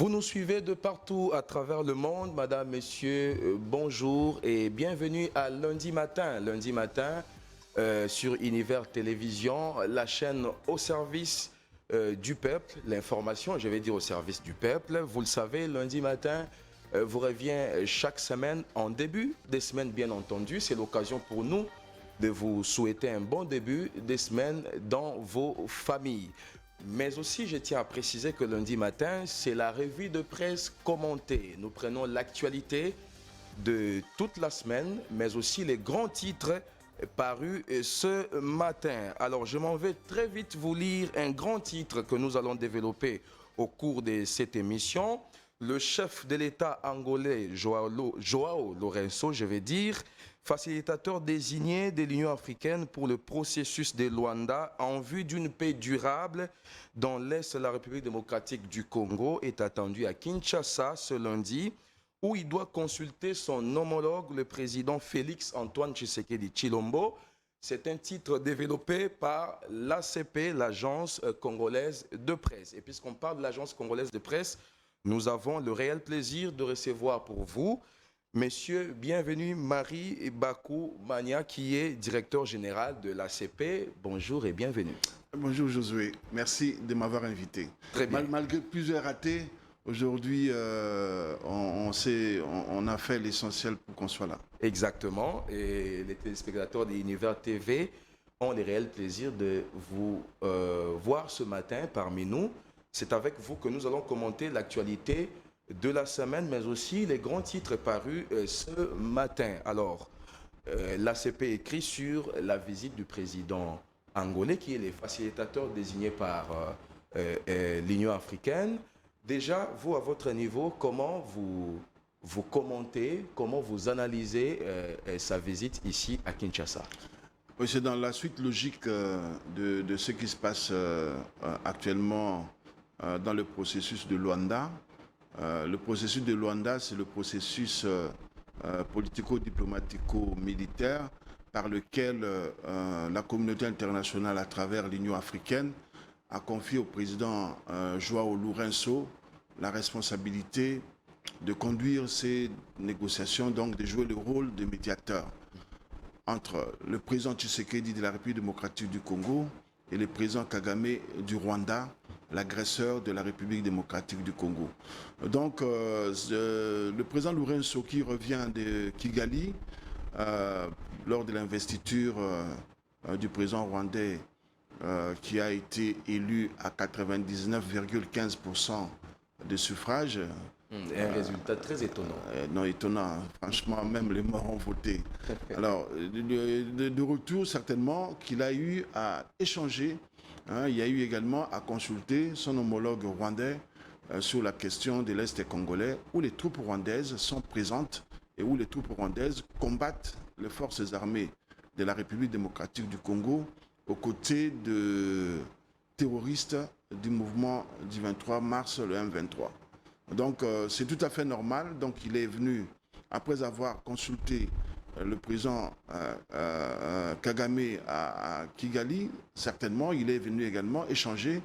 Vous nous suivez de partout à travers le monde, madame, messieurs, bonjour et bienvenue à lundi matin. Lundi matin sur Univers Télévision, la chaîne au service du peuple, l'information, je vais dire au service du peuple. Vous le savez, lundi matin vous revient chaque semaine, en début des semaines bien entendu. C'est l'occasion pour nous de vous souhaiter un bon début des semaines dans vos familles. Mais aussi, je tiens à préciser que lundi matin, c'est la revue de presse commentée. Nous prenons l'actualité de toute la semaine, mais aussi les grands titres parus ce matin. Alors, je m'en vais très vite vous lire un grand titre que nous allons développer au cours de cette émission. Le chef de l'État angolais, Joao Lourenço, je vais dire, facilitateur désigné de l'Union africaine pour le processus de Luanda en vue d'une paix durable dans l'Est de la République démocratique du Congo, est attendu à Kinshasa ce lundi, où il doit consulter son homologue, le président Félix Antoine Tshisekedi Tshilombo. C'est un titre développé par l'ACP, l'Agence congolaise de presse. Et puisqu'on parle de l'Agence congolaise de presse, nous avons le réel plaisir de recevoir pour vous, messieurs, bienvenue Marie Bakou Mania, qui est directeur général de l'ACP. Bonjour et bienvenue. Bonjour Josué, merci de m'avoir invité. Très bien. Malgré plusieurs ratés, aujourd'hui on a fait l'essentiel pour qu'on soit là. Exactement, et les téléspectateurs d'Univers TV ont le réel plaisir de vous voir ce matin parmi nous. C'est avec vous que nous allons commenter l'actualité de la semaine, mais aussi les grands titres parus ce matin. Alors, l'ACP écrit sur la visite du président angolais, qui est le facilitateur désigné par l'Union africaine. Déjà, vous, à votre niveau, comment vous commentez, comment vous analysez sa visite ici à Kinshasa? Oui, c'est dans la suite logique de ce qui se passe actuellement dans le processus de Luanda. Le processus de Luanda, c'est le processus politico-diplomatico-militaire par lequel la communauté internationale, à travers l'Union africaine, a confié au président Joao Lourenço la responsabilité de conduire ces négociations, donc de jouer le rôle de médiateur entre le président Tshisekedi de la République démocratique du Congo et le président Kagame du Rwanda, l'agresseur de la République démocratique du Congo. Donc, le président Lourenço, qui revient de Kigali, lors de l'investiture du président rwandais, qui a été élu à 99,15% de suffrages. Un résultat très étonnant. Non, étonnant. Franchement, même les morts ont voté. Alors, de retour, certainement, qu'il a eu à échanger. Il y a eu également à consulter son homologue rwandais sur la question de l'Est congolais, où les troupes rwandaises sont présentes et où les troupes rwandaises combattent les forces armées de la République démocratique du Congo aux côtés de terroristes du mouvement du 23 mars, le M23. Donc c'est tout à fait normal. Donc il est venu, après avoir consulté le président Kagame à Kigali, certainement, il est venu également échanger.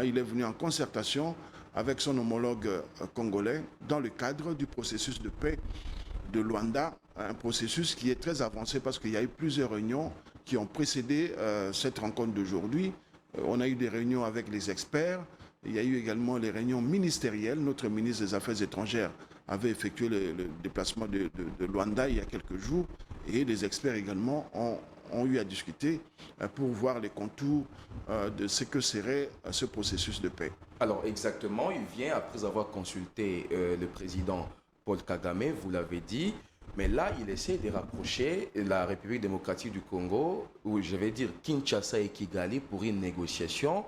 Il est venu en concertation avec son homologue congolais dans le cadre du processus de paix de Luanda, un processus qui est très avancé parce qu'il y a eu plusieurs réunions qui ont précédé cette rencontre d'aujourd'hui. On a eu des réunions avec les experts. Il y a eu également les réunions ministérielles. Notre ministre des Affaires étrangères avait effectué le déplacement de Luanda il y a quelques jours. Et les experts également ont eu à discuter pour voir les contours de ce que serait ce processus de paix. Alors exactement, il vient après avoir consulté le président Paul Kagame, vous l'avez dit. Mais là, il essaie de rapprocher la République démocratique du Congo, ou je vais dire Kinshasa et Kigali, pour une négociation,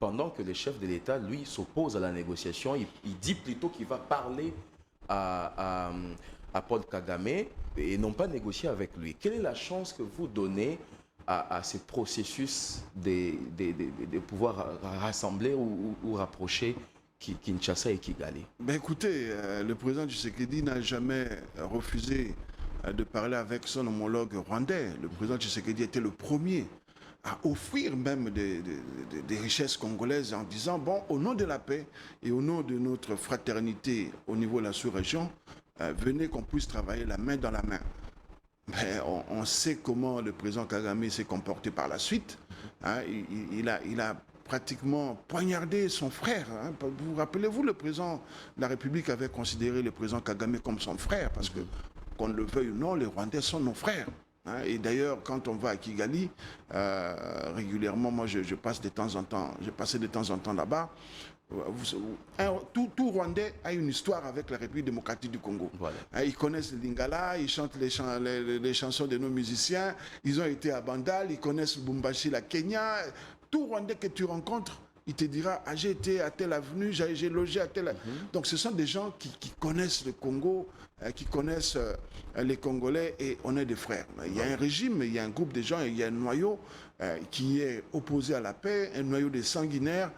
pendant que le chef de l'État, lui, s'oppose à la négociation. Il dit plutôt qu'il va parler à Paul Kagame et non pas négocier avec lui. Quelle est la chance que vous donnez à ce processus de pouvoir rassembler ou rapprocher Kinshasa et Kigali? Ben écoutez, le président Tshisekedi n'a jamais refusé de parler avec son homologue rwandais. Le président Tshisekedi était le premier à offrir même des richesses congolaises en disant, bon, au nom de la paix et au nom de notre fraternité au niveau de la sous-région, venez qu'on puisse travailler la main dans la main. Mais on sait comment le président Kagame s'est comporté par la suite. Hein, il a pratiquement poignardé son frère. Hein. Vous rappelez-vous, le président de la République avait considéré le président Kagame comme son frère, parce que, qu'on le veuille ou non, les Rwandais sont nos frères. Hein. Et d'ailleurs, quand on va à Kigali, régulièrement, moi je passe de temps en temps, j'ai passé de temps en temps là-bas. Tout Rwandais a une histoire avec la République démocratique du Congo. Voilà. Ils connaissent le Lingala, ils chantent les chansons de nos musiciens, ils ont été à Bandal, ils connaissent Bumbashi, la Kenya. Tout Rwandais que tu rencontres, il te dira, ah, j'ai été à telle avenue, j'ai logé à telle... Donc ce sont des gens qui connaissent le Congo, qui connaissent les Congolais, et on est des frères. Il y a un régime, il y a un groupe de gens, il y a un noyau qui est opposé à la paix, un noyau de sanguinaires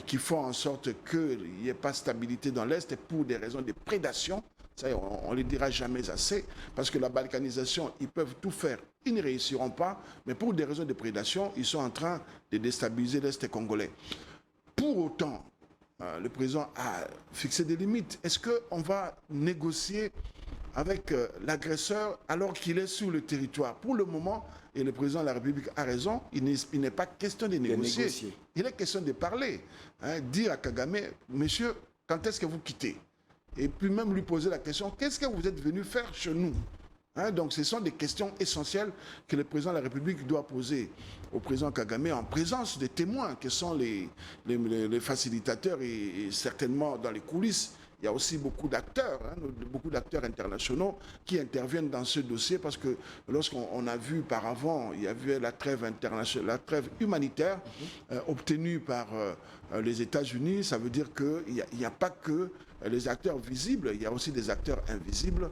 qui font en sorte qu'il n'y ait pas de stabilité dans l'Est pour des raisons de prédation. Ça, on ne le dira jamais assez, parce que la balkanisation, ils peuvent tout faire. Ils ne réussiront pas, mais pour des raisons de prédation, ils sont en train de déstabiliser l'Est congolais. Pour autant, le président a fixé des limites. Est-ce qu'on va négocier avec l'agresseur alors qu'il est sur le territoire? Pour le moment, et le président de la République a raison, il n'est pas question de négocier. Il est question de parler. Hein, dire à Kagame, monsieur, quand est-ce que vous quittez? Et puis même lui poser la question, qu'est-ce que vous êtes venu faire chez nous? Hein, donc ce sont des questions essentielles que le président de la République doit poser au président Kagame en présence des témoins qui sont les facilitateurs et certainement dans les coulisses. Il y a aussi beaucoup d'acteurs, beaucoup d'acteurs internationaux qui interviennent dans ce dossier, parce que lorsqu'on a vu par avant, il y avait la trêve internationale, la trêve humanitaire obtenue par les États-Unis. Ça veut dire qu'il n'y a pas que les acteurs visibles, il y a aussi des acteurs invisibles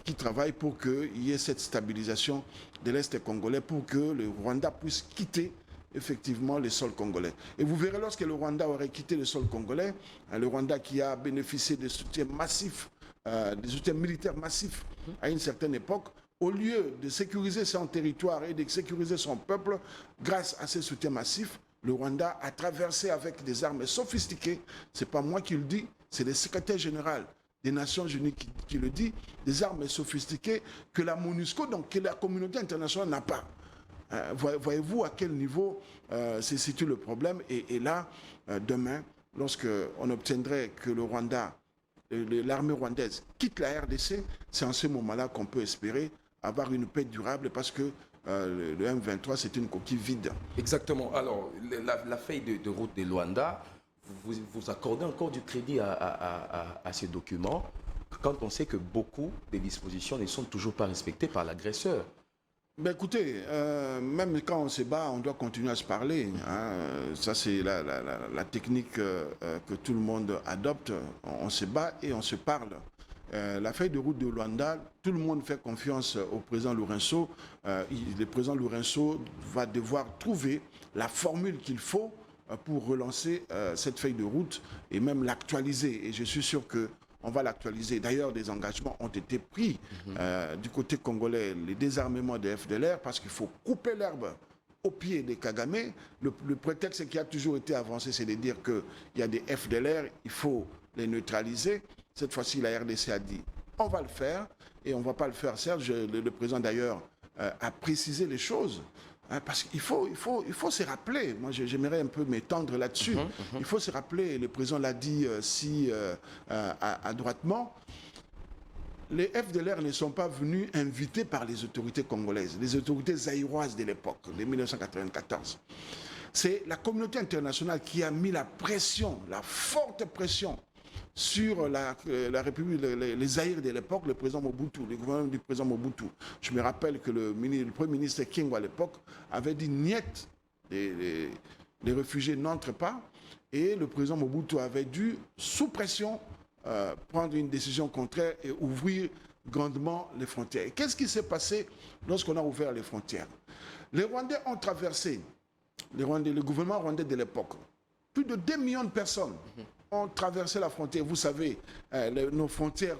qui travaillent pour qu'il y ait cette stabilisation de l'Est congolais, pour que le Rwanda puisse quitter effectivement les sols congolais. Et vous verrez, lorsque le Rwanda aurait quitté le sol congolais, le Rwanda qui a bénéficié de soutiens massifs, des soutiens militaires massifs à une certaine époque, au lieu de sécuriser son territoire et de sécuriser son peuple, grâce à ces soutiens massifs, le Rwanda a traversé avec des armes sophistiquées. Ce n'est pas moi qui le dis, c'est le secrétaire général des Nations Unies qui le dit, des armes sophistiquées que la MONUSCO, donc que la communauté internationale n'a pas. Voyez-vous à quel niveau se situe le problème? Et là, demain, lorsqu'on obtiendrait que le Rwanda, l'armée rwandaise quitte la RDC, c'est en ce moment-là qu'on peut espérer avoir une paix durable, parce que le M23, c'est une coquille vide. Exactement. Alors, la feuille de route de Luanda, vous accordez encore du crédit à ces documents, quand on sait que beaucoup des dispositions ne sont toujours pas respectées par l'agresseur. Ben écoutez, même quand on se bat, on doit continuer à se parler. Hein. Ça, c'est la technique que tout le monde adopte. On se bat et on se parle. La feuille de route de Luanda, tout le monde fait confiance au président Lourenço. Le président Lourenço va devoir trouver la formule qu'il faut pour relancer cette feuille de route et même l'actualiser. Et je suis sûr qu'on va l'actualiser. D'ailleurs, des engagements ont été pris du côté congolais, les désarmements des FDLR, parce qu'il faut couper l'herbe au pied des Kagame. Le prétexte qui a toujours été avancé, c'est de dire qu'il y a des FDLR, il faut les neutraliser. Cette fois-ci, la RDC a dit, on va le faire, et on ne va pas le faire. Serge, le président d'ailleurs, a précisé les choses. Parce qu'il faut se rappeler, moi j'aimerais un peu m'étendre là-dessus, il faut se rappeler, le président l'a dit si adroitement, les FDLR ne sont pas venus invités par les autorités congolaises, les autorités zaïroises de l'époque, de 1994. C'est la communauté internationale qui a mis la pression, la forte pression, sur la République, les Zaïre de l'époque, le président Mobutu, le gouvernement du président Mobutu. Je me rappelle que le Premier ministre Kingo à l'époque avait dit niet, les réfugiés n'entrent pas, et le président Mobutu avait dû, sous pression, prendre une décision contraire et ouvrir grandement les frontières. Et qu'est-ce qui s'est passé lorsqu'on a ouvert les frontières? Les Rwandais ont traversé, le gouvernement rwandais de l'époque, plus de 2 millions de personnes ont traversé la frontière. Vous savez, nos frontières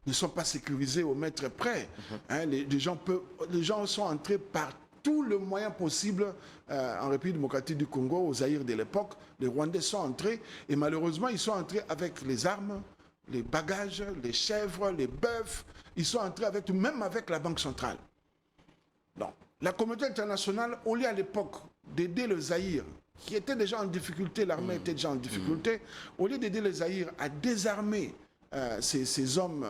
ne sont pas sécurisées au mètre près. Les gens sont entrés par tous les moyens possibles en République démocratique du Congo, au Zaïre de l'époque. Les Rwandais sont entrés et malheureusement, ils sont entrés avec les armes, les bagages, les chèvres, les bœufs. Ils sont entrés même avec la Banque centrale. Donc, la communauté internationale, au lieu à l'époque d'aider le Zaïre, qui était déjà en difficulté, l'armée était déjà en difficulté, au lieu d'aider le Zaïre à désarmer ces hommes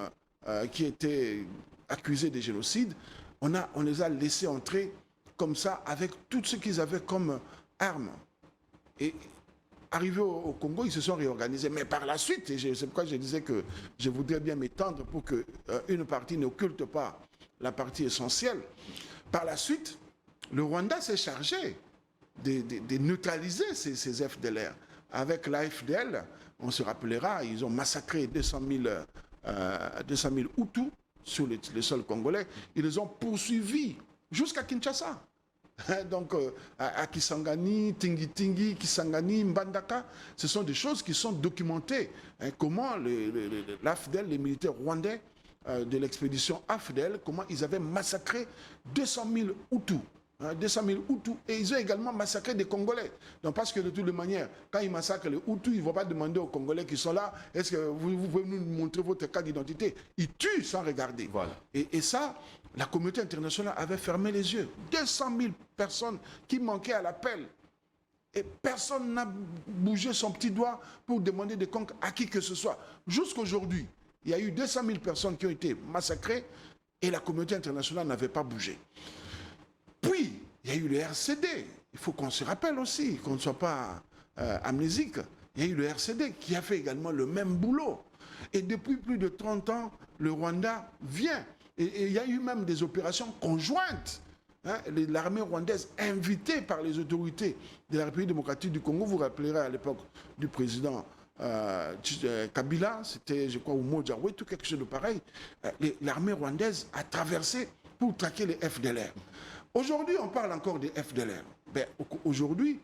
qui étaient accusés de génocide, on les a laissés entrer comme ça avec tout ce qu'ils avaient comme armes. Et arrivés au Congo, ils se sont réorganisés. Mais par la suite, et c'est pourquoi je disais que je voudrais bien m'étendre pour qu'une partie n'occulte pas la partie essentielle. Par la suite, le Rwanda s'est chargé de neutraliser ces FDLR. Avec l'AFDL, on se rappellera, ils ont massacré 200 000 Hutus sur le sol congolais. Ils les ont poursuivis jusqu'à Kinshasa. Donc, à Kisangani, Tingi, Kisangani, Mbandaka, ce sont des choses qui sont documentées. Comment l'AFDL, les militaires rwandais de l'expédition AFDL, comment ils avaient massacré 200 000 Hutus. 200 000 Hutus, et ils ont également massacré des Congolais. Donc, parce que de toutes les manières, quand ils massacrent les Hutus, ils ne vont pas demander aux Congolais qui sont là, est-ce que vous pouvez nous montrer votre carte d'identité? Ils tuent sans regarder. Voilà. Et ça, la communauté internationale avait fermé les yeux. 200 000 personnes qui manquaient à l'appel. Et personne n'a bougé son petit doigt pour demander des comptes à qui que ce soit. Jusqu'aujourd'hui, il y a eu 200 000 personnes qui ont été massacrées et la communauté internationale n'avait pas bougé. Puis, il y a eu le RCD. Il faut qu'on se rappelle aussi, qu'on ne soit pas amnésique. Il y a eu le RCD qui a fait également le même boulot. Et depuis plus de 30 ans, le Rwanda vient. Et il y a eu même des opérations conjointes. L'armée rwandaise, invitée par les autorités de la République démocratique du Congo, vous vous rappellerez à l'époque du président Kabila, c'était, je crois, Umoja Wetu, quelque chose de pareil. L'armée rwandaise a traversé pour traquer les FDLR. Aujourd'hui, on parle encore des FDLR. Ben, aujourd'hui,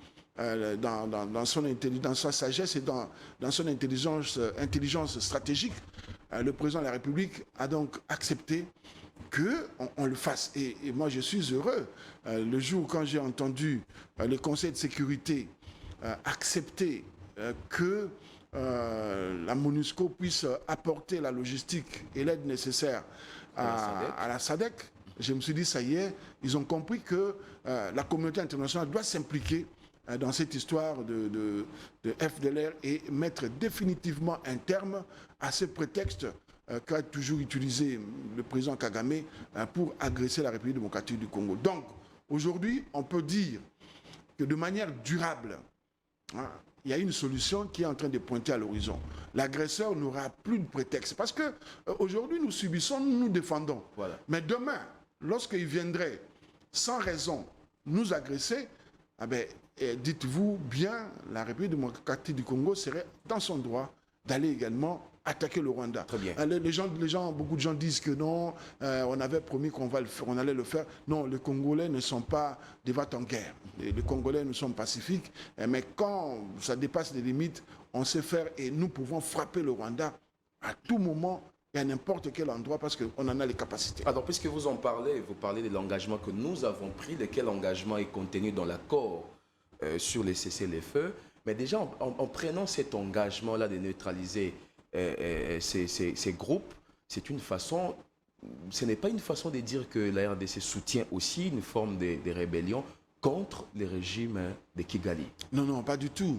dans sa sagesse et dans son intelligence stratégique, le président de la République a donc accepté qu'on le fasse. Et moi, je suis heureux. Le jour quand j'ai entendu le Conseil de sécurité accepter que la MONUSCO puisse apporter la logistique et l'aide nécessaire à la SADC, je me suis dit, ça y est, ils ont compris que la communauté internationale doit s'impliquer dans cette histoire de FDLR et mettre définitivement un terme à ce prétexte qu'a toujours utilisé le président Kagame pour agresser la République démocratique du Congo. Donc, aujourd'hui, on peut dire que de manière durable, il y a une solution qui est en train de pointer à l'horizon. L'agresseur n'aura plus de prétexte. Parce qu'aujourd'hui, nous subissons, nous nous défendons. Voilà. Mais demain, lorsqu'il viendrait sans raison nous agresser, eh bien, dites-vous bien, la République démocratique du Congo serait dans son droit d'aller également attaquer le Rwanda. Très bien. Beaucoup de gens disent que non, on avait promis qu'on allait le faire. Non, les Congolais ne sont pas des vats en guerre. Les Congolais, nous sommes pacifiques. Mais quand ça dépasse les limites, on sait faire et nous pouvons frapper le Rwanda à tout moment et à n'importe quel endroit parce qu'on en a les capacités. Alors, puisque vous parlez de l'engagement que nous avons pris, lequel engagement est contenu dans l'accord sur les cessez-le-feu. Mais déjà, en prenant cet engagement-là de neutraliser ces groupes, c'est une façon, ce n'est pas une façon de dire que la RDC soutient aussi une forme de rébellion contre le régime de Kigali. Non, non, pas du tout.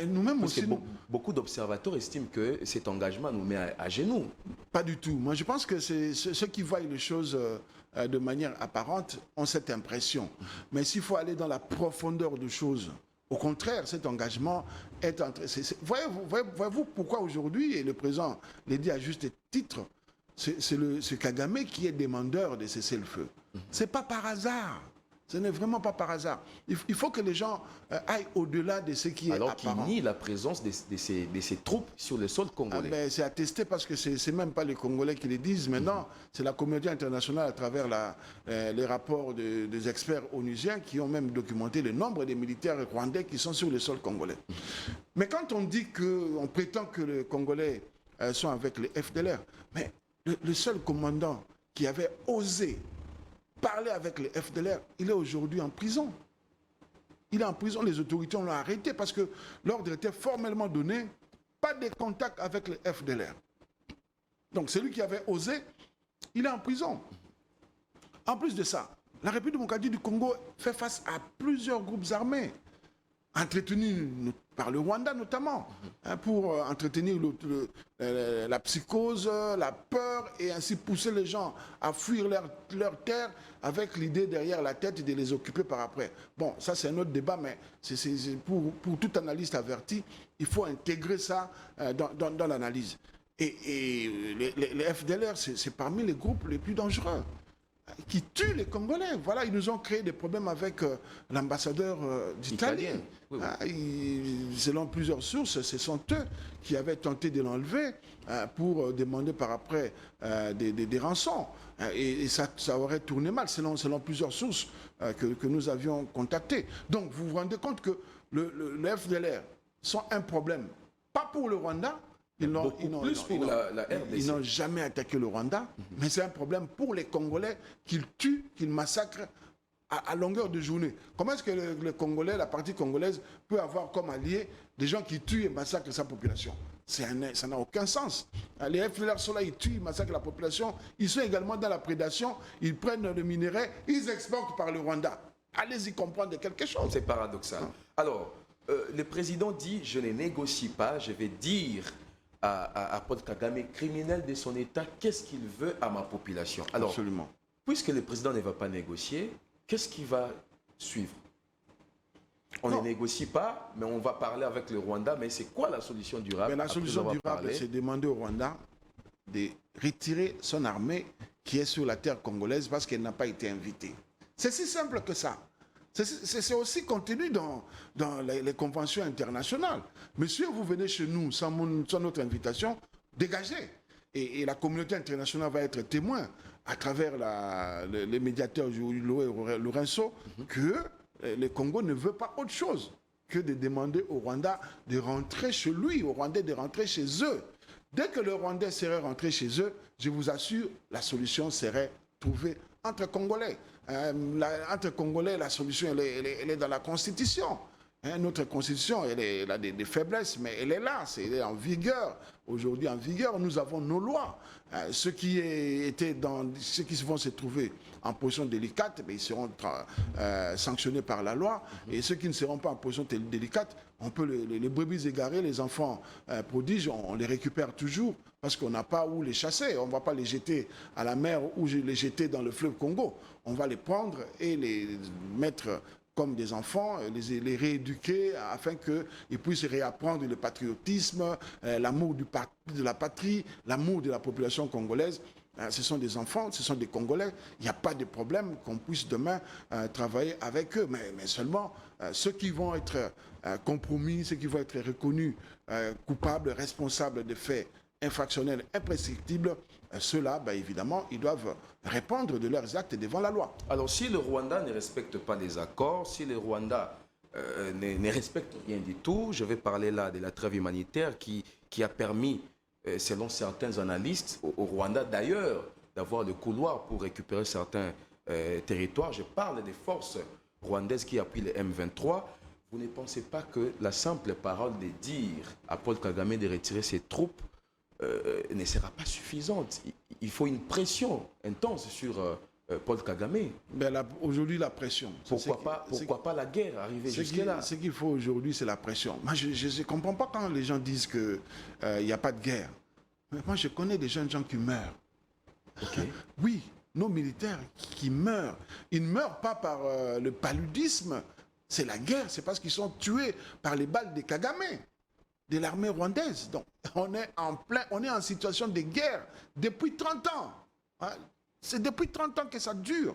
Nous-mêmes aussi. Beaucoup d'observateurs estiment que cet engagement nous met à genoux. Pas du tout. Moi, je pense que c'est ceux qui voient les choses de manière apparente ont cette impression. Mais s'il faut aller dans la profondeur des choses, au contraire, cet engagement est en train... Voyez-vous pourquoi aujourd'hui, et le président l'a dit à juste titre, c'est Kagame qui est demandeur de cesser le feu. Ce n'est pas par hasard. Ce n'est vraiment pas par hasard. Il faut que les gens aillent au-delà de ce qui est apparent. Alors qu'il nie la présence de ces troupes sur le sol congolais. C'est attesté parce que ce n'est même pas les Congolais qui le disent. Maintenant, c'est la communauté internationale à travers les rapports des experts onusiens qui ont même documenté le nombre de militaires rwandais qui sont sur le sol congolais. Mais quand on dit qu'on prétend que les Congolais sont avec les FDLR, mais le seul commandant qui avait osé parler avec les FDLR. Il est aujourd'hui en prison. Il est en prison, les autorités l'ont arrêté parce que l'ordre était formellement donné, pas de contact avec les FDLR. Donc celui qui avait osé, il est en prison. En plus de ça, la République démocratique du Congo fait face à plusieurs groupes armés, entretenus par le Rwanda notamment, pour entretenir la psychose, la peur et ainsi pousser les gens à fuir leur terre avec l'idée derrière la tête de les occuper par après. Bon, ça c'est un autre débat, mais pour tout analyste averti, il faut intégrer ça dans l'analyse. Et les FDLR, c'est parmi les groupes les plus dangereux qui tuent les Congolais. Voilà, ils nous ont créé des problèmes avec l'ambassadeur d'Italie. Oui, oui. Selon plusieurs sources, ce sont eux qui avaient tenté de l'enlever pour demander par après des rançons. Et ça aurait tourné mal, selon plusieurs sources que nous avions contactées. Donc, vous vous rendez compte que le FDLR sont un problème, pas pour le Rwanda. Ils n'ont jamais attaqué le Rwanda, mais c'est un problème pour les Congolais qu'ils tuent, qu'ils massacrent à longueur de journée. Comment est-ce que le Congolais, la partie congolaise, peut avoir comme allié des gens qui tuent et massacrent sa population? Ça n'a aucun sens. Les FDLR sont là, ils tuent, ils massacrent la population. Ils sont également dans la prédation, ils prennent le minerai, ils exportent par le Rwanda. Allez-y comprendre quelque chose. C'est paradoxal. Alors, le président dit, je ne négocie pas, je vais dire à Paul Kagame, criminel de son État, qu'est-ce qu'il veut à ma population. Alors, absolument. Puisque le président ne va pas négocier, qu'est-ce qui va suivre? On ne négocie pas, mais on va parler avec le Rwanda. Mais c'est quoi la solution durable? La solution durable, c'est demander au Rwanda de retirer son armée qui est sur la terre congolaise parce qu'elle n'a pas été invitée. C'est si simple que ça. C'est aussi contenu dans les conventions internationales. Monsieur, vous venez chez nous sans notre invitation, dégagez. Et la communauté internationale va être témoin à travers les médiateurs Lourenço que le Congo ne veut pas autre chose que de demander au Rwanda de rentrer chez lui, aux Rwandais de rentrer chez eux. Dès que le Rwandais serait rentré chez eux, je vous assure, la solution serait trouvée entre Congolais. Entre Congolais, la solution, elle est dans la Constitution. Notre Constitution, elle a des faiblesses, mais elle est là, elle est en vigueur. Aujourd'hui, en vigueur, nous avons nos lois. Ceux qui vont se trouver en position délicate, ils seront sanctionnés par la loi. Et ceux qui ne seront pas en position délicate, on peut les brebis égarés, les enfants prodiges, on les récupère toujours parce qu'on n'a pas où les chasser. On ne va pas les jeter à la mer ou les jeter dans le fleuve Congo. On va les prendre et les mettre comme des enfants, les rééduquer afin qu'ils puissent réapprendre le patriotisme, l'amour de la patrie, l'amour de la population congolaise. Ce sont des enfants, ce sont des Congolais. Il n'y a pas de problème qu'on puisse demain travailler avec eux. Mais seulement ceux qui vont être compromis, ceux qui vont être reconnus coupables, responsables de faits infractionnels imprescriptibles, ceux-là, évidemment, ils doivent répondre de leurs actes devant la loi. Alors, si le Rwanda ne respecte pas les accords, si le Rwanda ne respecte rien du tout, je vais parler là de la trêve humanitaire qui a permis, selon certains analystes, au Rwanda d'ailleurs, d'avoir le couloir pour récupérer certains territoires. Je parle des forces rwandaises qui appuient les M23. Vous ne pensez pas que la simple parole de dire à Paul Kagame de retirer ses troupes ne sera pas suffisante? Il faut une pression intense sur Paul Kagame. Aujourd'hui, la pression. Pourquoi pas la guerre arriver jusque-là? Ce qu'il faut aujourd'hui, c'est la pression. Moi, je ne comprends pas quand les gens disent qu'il n'y a pas de guerre. Mais moi, je connais des jeunes gens qui meurent. Okay. Oui, nos militaires qui meurent. Ils ne meurent pas par le paludisme. C'est la guerre. C'est parce qu'ils sont tués par les balles de Kagame, de l'armée rwandaise. Donc, on est en situation de guerre depuis 30 ans. C'est depuis 30 ans que ça dure.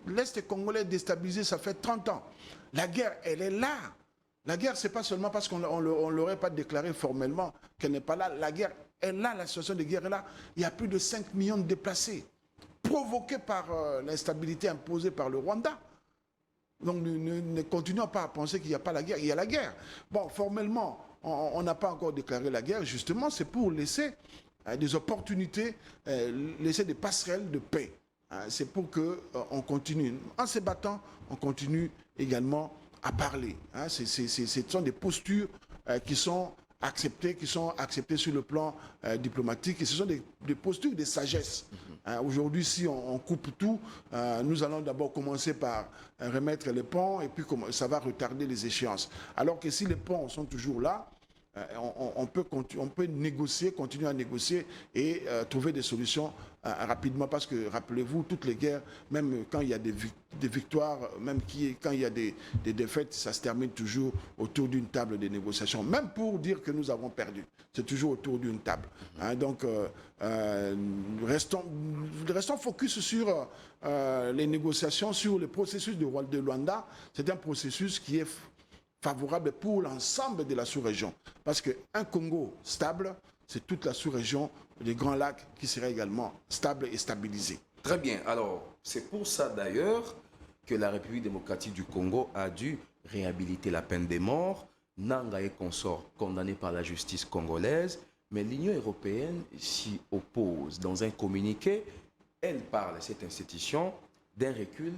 L'Est congolais déstabilisé, ça fait 30 ans. La guerre, elle est là. La guerre, ce n'est pas seulement parce qu'on ne l'aurait pas déclaré formellement qu'elle n'est pas là. La guerre est là, la situation de guerre est là. Il y a plus de 5 millions de déplacés, provoqués par l'instabilité imposée par le Rwanda. Donc ne continuons pas à penser qu'il n'y a pas la guerre. Il y a la guerre. Bon, formellement, on n'a pas encore déclaré la guerre. Justement, c'est pour laisser des opportunités, laisser des passerelles de paix. c'est pour qu'on continue. En se battant, on continue également à parler. Ce sont des postures qui sont acceptées sur le plan diplomatique, et ce sont des postures de sagesse. Aujourd'hui, si on coupe tout, nous allons d'abord commencer par remettre les ponts, et puis ça va retarder les échéances. Alors que si les ponts sont toujours là, on peut négocier, continuer à négocier et trouver des solutions rapidement, parce que rappelez-vous, toutes les guerres, même quand il y a des victoires, même quand il y a des défaites, ça se termine toujours autour d'une table de négociation. Même pour dire que nous avons perdu, c'est toujours autour d'une table. Donc, restons focus sur les négociations, sur le processus de Luanda. C'est un processus qui est favorable pour l'ensemble de la sous-région. Parce qu'un Congo stable, c'est toute la sous-région des Grands Lacs qui serait également stable et stabilisée. Très bien. Alors, c'est pour ça d'ailleurs que la République démocratique du Congo a dû réhabiliter la peine des morts. Nanga et consorts condamnés par la justice congolaise, mais l'Union européenne s'y oppose. Dans un communiqué, elle parle, cette institution, d'un recul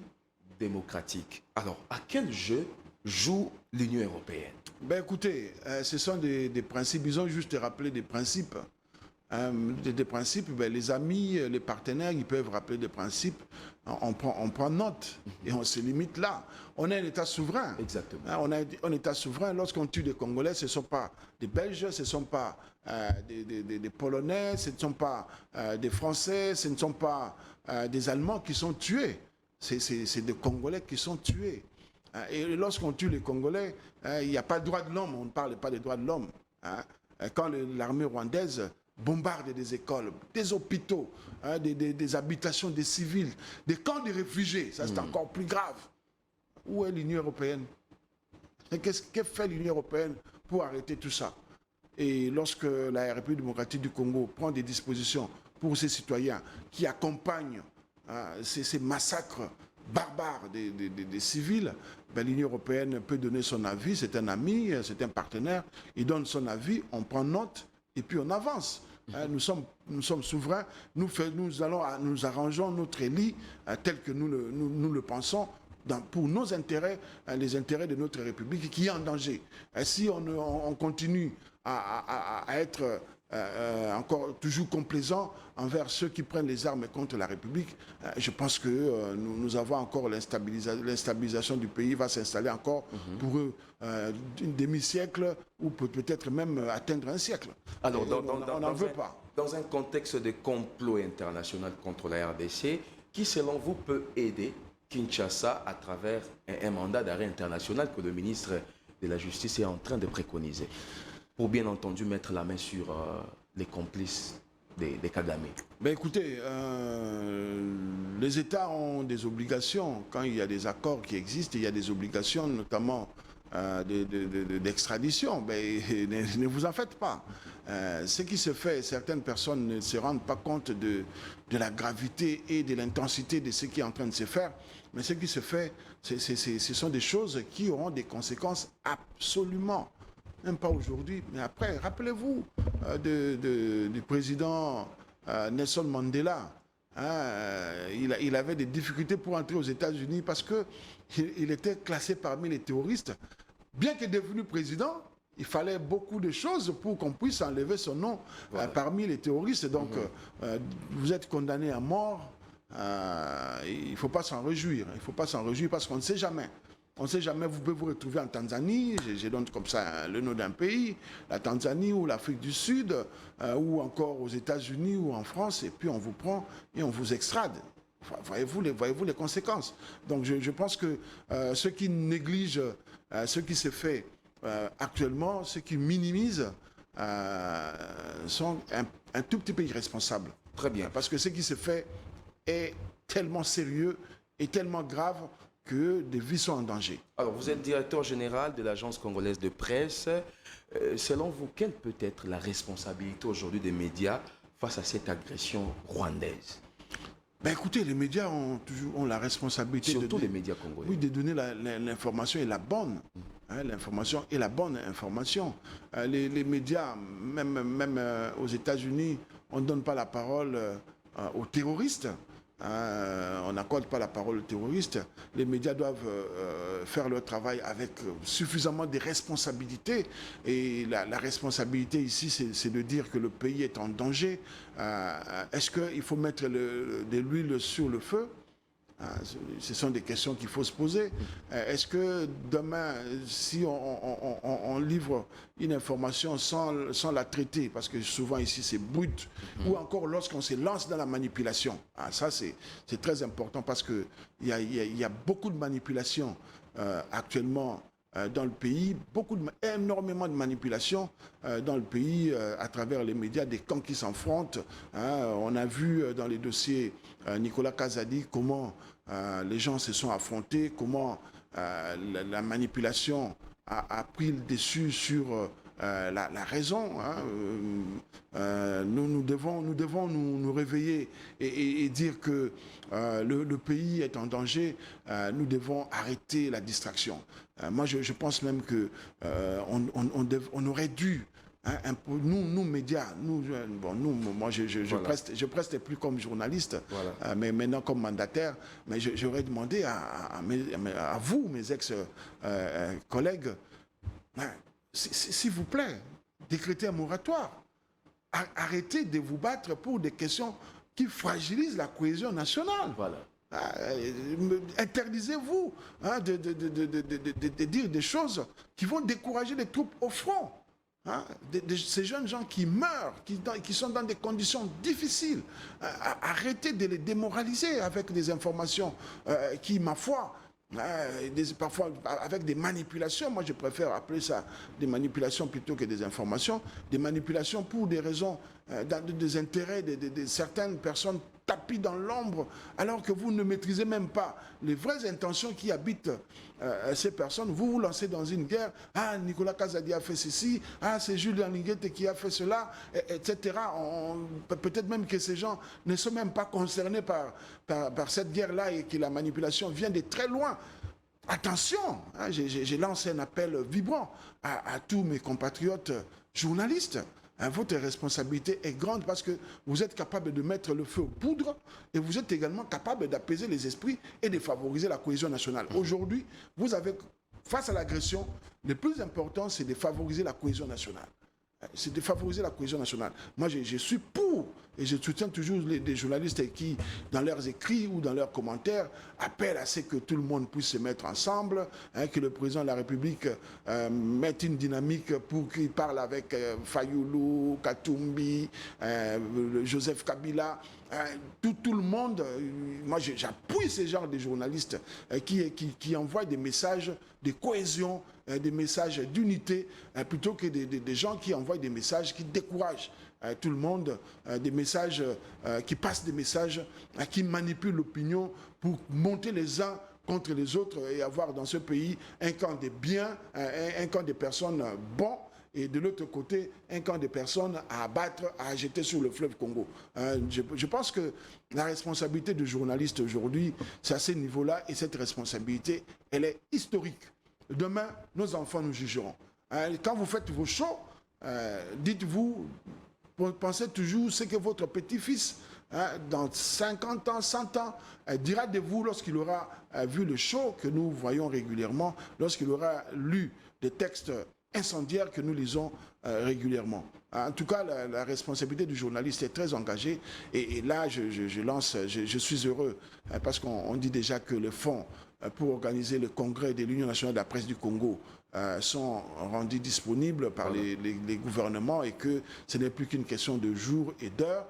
démocratique. Alors, à quel jeu joue l'Union européenne? Ben écoutez, ce sont des principes, ils ont juste rappelé des principes. Des principes, ben, les amis, les partenaires, ils peuvent rappeler des principes. On prend note et on se limite là. On est un État souverain. Exactement. On est un État souverain. Lorsqu'on tue des Congolais, ce ne sont pas des Belges, ce ne sont pas des Polonais, ce ne sont pas des Français, ce ne sont pas des Allemands qui sont tués. C'est des Congolais qui sont tués. Et lorsqu'on tue les Congolais, il n'y a pas de droits de l'homme, on ne parle pas des droits de l'homme. Quand l'armée rwandaise bombarde des écoles, des hôpitaux, des habitations des civils, des camps de réfugiés, ça c'est encore plus grave. Où est l'Union européenne? Que fait l'Union européenne pour arrêter tout ça? Et lorsque la République démocratique du Congo prend des dispositions pour ses citoyens qui accompagnent ces massacres barbares des civils, ben, l'Union européenne peut donner son avis, c'est un ami, c'est un partenaire, il donne son avis, on prend note et puis on avance. Nous sommes souverains, nous arrangeons notre lit tel que nous le pensons, pour nos intérêts, les intérêts de notre République qui est en danger. Si on continue à être encore toujours complaisant envers ceux qui prennent les armes contre la République, je pense que nous avons encore l'instabilisation du pays va s'installer encore pour eux une demi-siècle ou peut-être même atteindre un siècle. Alors, on n'en veut pas. Dans un contexte de complot international contre la RDC, qui selon vous peut aider Kinshasa à travers un mandat d'arrêt international que le ministre de la Justice est en train de préconiser, pour bien entendu mettre la main sur les complices des Kagame? Ben écoutez, les États ont des obligations. Quand il y a des accords qui existent, il y a des obligations, notamment d'extradition. Ben, ne vous en faites pas. Ce qui se fait, certaines personnes ne se rendent pas compte de la gravité et de l'intensité de ce qui est en train de se faire. Mais ce qui se fait, ce sont des choses qui auront des conséquences absolument. Même pas aujourd'hui, mais après. Rappelez-vous du président Nelson Mandela. Il avait des difficultés pour entrer aux États-Unis parce qu'il était classé parmi les terroristes. Bien que devenu président, il fallait beaucoup de choses pour qu'on puisse enlever son nom parmi les terroristes. Donc, vous êtes condamné à mort. Il ne faut pas s'en réjouir. Il ne faut pas s'en réjouir parce qu'on ne sait jamais. On ne sait jamais, vous pouvez vous retrouver en Tanzanie, je donne comme ça le nom d'un pays, la Tanzanie ou l'Afrique du Sud, ou encore aux États-Unis ou en France, et puis on vous prend et on vous extrade. Voyez-vous les conséquences. Donc je pense que ceux qui négligent ce qui se fait actuellement, ceux qui minimisent, sont un tout petit peu irresponsables. Très bien. Parce que ce qui se fait est tellement sérieux et tellement grave que des vies sont en danger. Alors, vous êtes directeur général de l'Agence congolaise de presse. Selon vous, quelle peut être la responsabilité aujourd'hui des médias face à cette agression rwandaise? Ben écoutez, les médias ont la responsabilité surtout les médias congolais. Oui, de donner l'information et la bonne. L'information et la bonne information. Les médias, même aux États-Unis, on ne donne pas la parole aux terroristes. On n'accorde pas la parole aux terroristes. Les médias doivent faire leur travail avec suffisamment de responsabilités. Et la responsabilité ici, c'est de dire que le pays est en danger. Est-ce qu'il faut mettre de l'huile sur le feu? Ce sont des questions qu'il faut se poser. Est-ce que demain, si on livre une information sans la traiter, parce que souvent ici c'est brut, ou encore lorsqu'on se lance dans la manipulation, ça c'est très important parce qu'il y a beaucoup de manipulations actuellement dans le pays, énormément de manipulations dans le pays à travers les médias, des camps qui s'affrontent. On a vu dans les dossiers Nicolas Kazadi comment les gens se sont affrontés, comment la manipulation a pris le dessus sur la raison. Nous devons nous réveiller et dire que le pays est en danger. Nous devons arrêter la distraction. Moi, je pense même que on aurait dû, nous médias, moi je preste plus comme journaliste, mais maintenant comme mandataire, mais j'aurais demandé à vous, mes ex-collègues, s'il vous plaît, décrétez un moratoire. Arrêtez de vous battre pour des questions qui fragilisent la cohésion nationale. Interdisez-vous de dire des choses qui vont décourager les troupes au front. Ces jeunes gens qui meurent, qui sont dans des conditions difficiles. Arrêtez de les démoraliser avec des informations qui, ma foi, parfois avec des manipulations, moi je préfère appeler ça des manipulations plutôt que des informations, des manipulations pour des raisons, des intérêts de certaines personnes tapis dans l'ombre, alors que vous ne maîtrisez même pas les vraies intentions qui habitent ces personnes. Vous vous lancez dans une guerre. Ah, Nicolas Kazadi a fait ceci. Ah, c'est Julien Linguette qui a fait cela, etc. Peut-être même que ces gens ne sont même pas concernés par cette guerre-là et que la manipulation vient de très loin. Attention, j'ai lancé un appel vibrant à tous mes compatriotes journalistes. Votre responsabilité est grande parce que vous êtes capable de mettre le feu aux poudres et vous êtes également capable d'apaiser les esprits et de favoriser la cohésion nationale. Aujourd'hui, vous avez, face à l'agression, le plus important, c'est de favoriser la cohésion nationale. C'est de favoriser la cohésion nationale. Moi, je suis pour, et je soutiens toujours des journalistes qui, dans leurs écrits ou dans leurs commentaires, appellent à ce que tout le monde puisse se mettre ensemble, que le président de la République mette une dynamique pour qu'il parle avec Fayoulou, Katumbi, Joseph Kabila, tout le monde. Moi, j'appuie ces genres de journalistes qui envoient des messages de cohésion, des messages d'unité, plutôt que des gens qui envoient des messages qui découragent tout le monde, des messages qui passent des messages qui manipulent l'opinion pour monter les uns contre les autres et avoir dans ce pays un camp des biens, un camp des personnes bons, et de l'autre côté, un camp de personnes à abattre, à jeter sur le fleuve Congo. Je pense que la responsabilité du journaliste aujourd'hui, c'est à ce niveau-là, et cette responsabilité, elle est historique. Demain, nos enfants nous jugeront. Quand vous faites vos shows, dites-vous, pensez toujours ce que votre petit-fils, dans 50 ans, 100 ans, dira de vous lorsqu'il aura vu le show que nous voyons régulièrement, lorsqu'il aura lu des textes incendiaires que nous lisons régulièrement. En tout cas, la responsabilité du journaliste est très engagée. Et là, je suis heureux parce qu'on dit déjà que le fonds pour organiser le congrès de l'Union nationale de la presse du Congo sont rendus disponibles par les gouvernements et que ce n'est plus qu'une question de jours et d'heures.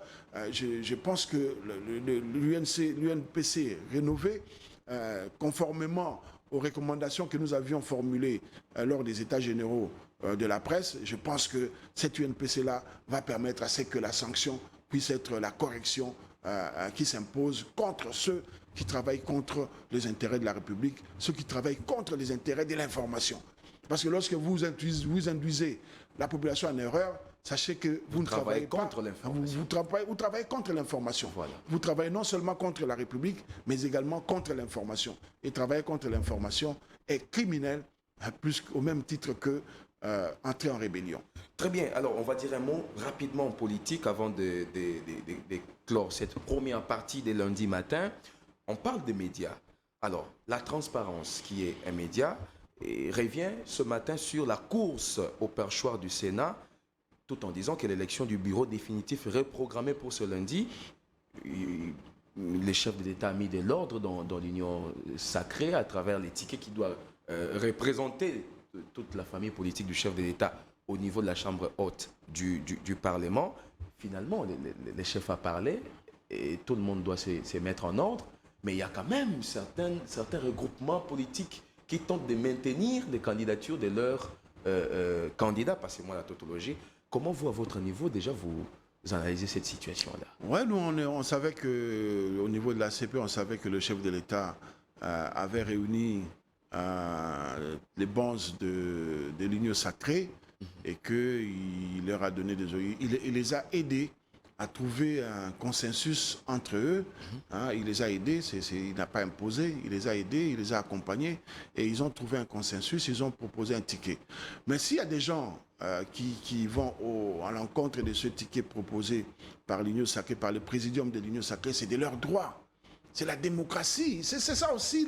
Je pense que l'UNPC rénové, conformément aux recommandations que nous avions formulées lors des États généraux de la presse, je pense que cette UNPC-là va permettre à ce que la sanction puisse être la correction qui s'impose contre ceux qui travaillent contre les intérêts de la République, ceux qui travaillent contre les intérêts de l'information. Parce que lorsque vous induisez la population en erreur, sachez que vous ne travaillez pas contre l'information. Vous travaillez contre l'information. Voilà. Vous travaillez non seulement contre la République, mais également contre l'information. Et travailler contre l'information est criminel, plus au même titre que entrer en rébellion. Très bien. Alors, on va dire un mot rapidement en politique avant de clore cette première partie des lundis matins. On parle des médias. Alors, la transparence, qui est un média, revient ce matin sur la course au perchoir du Sénat, tout en disant que l'élection du bureau définitif est reprogrammée pour ce lundi. Les chefs de l'État ont mis de l'ordre dans l'union sacrée à travers les tickets qui doivent représenter toute la famille politique du chef de l'État au niveau de la chambre haute du Parlement. Finalement, les chefs ont parlé et tout le monde doit se mettre en ordre. Mais il y a quand même certains regroupements politiques qui tentent de maintenir les candidatures de leurs candidats. Passez-moi la tautologie. Comment vous, à votre niveau, déjà, vous analysez cette situation-là? Ouais, nous, on savait que, au niveau de la CP, on savait que le chef de l'État avait réuni les bonzes de l'Union sacrée et qu'il leur a donné il les a aidés à trouver un consensus entre eux. Il les a aidés, il n'a pas imposé, il les a aidés, il les a accompagnés et ils ont trouvé un consensus, ils ont proposé un ticket. Mais s'il y a des gens qui vont à l'encontre de ce ticket proposé par l'Union sacrée, par le présidium de l'Union sacrée, c'est de leur droit. C'est la démocratie. C'est ça aussi,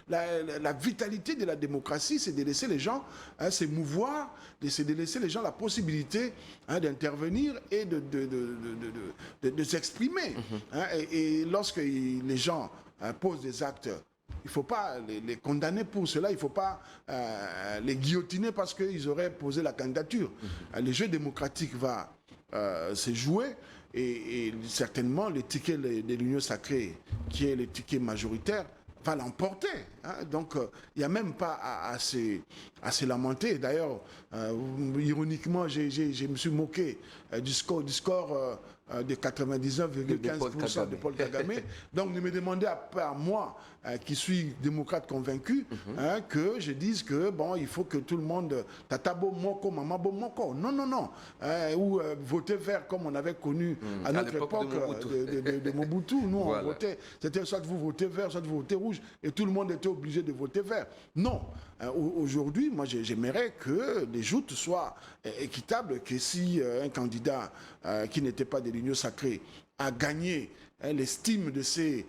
la vitalité de la démocratie, c'est de laisser les gens s'émouvoir, c'est de laisser les gens la possibilité d'intervenir et de s'exprimer. Et lorsque les gens posent des actes, il ne faut pas les condamner pour cela, il ne faut pas les guillotiner parce qu'ils auraient posé la candidature. Le jeu démocratique va se jouer. Et certainement, le ticket de l'Union sacrée, qui est le ticket majoritaire, va l'emporter. Donc, il n'y a même pas à se lamenter. D'ailleurs, ironiquement, je me suis moqué du score de 99,15% de Paul Kagame. Donc, ne me demandez pas moi, qui suis démocrate convaincu, que je dise que, bon, il faut que tout le monde, tatabo moko, mamabo moko. Non, non, non. Ou voter vert comme on avait connu à notre époque de Mobutu. Nous, voilà. On votait. C'était soit vous votez vert, soit vous votez rouge. Et tout le monde était obligé de voter vert. Non. Aujourd'hui, moi, j'aimerais que les joutes soient équitables, que si un candidat qui n'était pas de l'Union sacrée a gagné l'estime de ses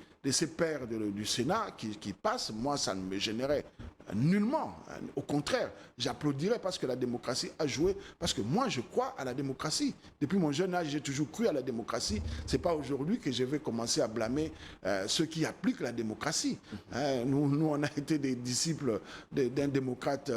pairs du Sénat qui passent, moi, ça ne me gênerait nullement. Au contraire, j'applaudirais parce que la démocratie a joué, parce que moi, je crois à la démocratie. Depuis mon jeune âge, j'ai toujours cru à la démocratie. Ce n'est pas aujourd'hui que je vais commencer à blâmer ceux qui appliquent la démocratie. Nous, on a été des disciples d'un démocrate,